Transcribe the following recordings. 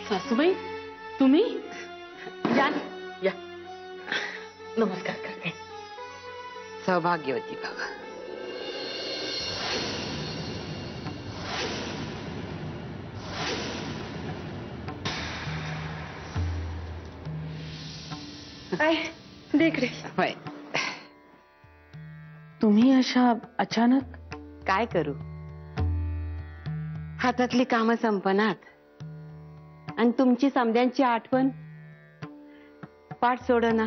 सासूबाई तुम्ही या या नमस्कार करते. सौभाग्यवती बाबा. देख रे. होय. तुम्ही अशा अचानक काय करू, हातातली कामं संपनात आणि तुमची समद्यांची आठवण पाठ सोडना.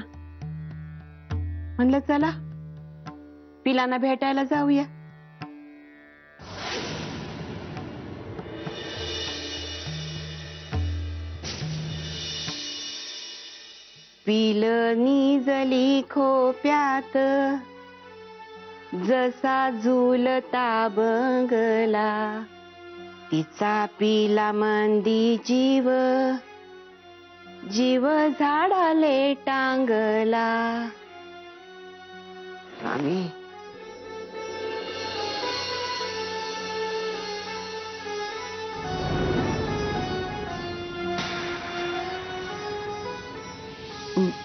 म्हणलं चला पिलांना भेटायला जाऊया. पिल निजली खोप्यात जसा झुलता बंगला, तिचा पिला मंदी जीव, जीव झाडाले टांगला. स्वामी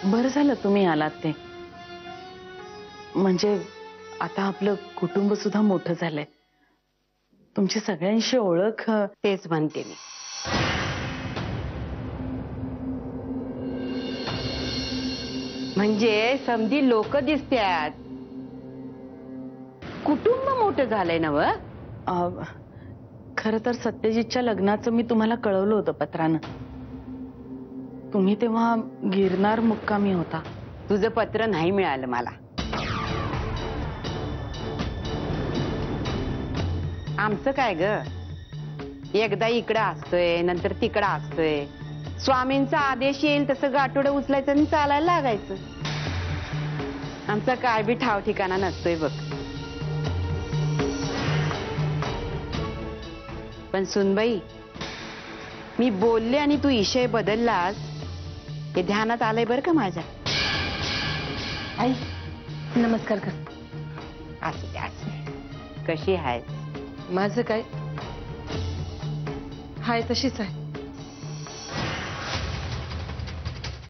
बरं झालं तुम्ही आलात ते. म्हणजे आता आपलं कुटुंब सुद्धा मोठं झालंय. तुमची सगळ्यांशी ओळख. तेच म्हणते मी. म्हणजे समधी लोक दिसतात, कुटुंब मोठं झालंय ना व. खर तर सत्यजितच्या लग्नाचं मी तुम्हाला कळवलं होतं पत्रानं. तुम्ही तेव्हा गिरनार मुक्कामी होता. तुझं पत्र नाही मिळालं मला. आमचं काय ग, एकदा इकडं असतोय नंतर तिकडं असतोय. स्वामींचा आदेश येईल तसं गाठोडं उचलायचं आणि चालायला लागायचं. आमचा काय बी ठाव ठिकाणा नसतोय बघ. पण सुनबाई, मी बोलले आणि तू विषय बदललास हे ध्यानात आलंय बरं का माझ्या. आई नमस्कार कर. असू दे. कशी आहेस? माझं काय हाय तशीच आहे.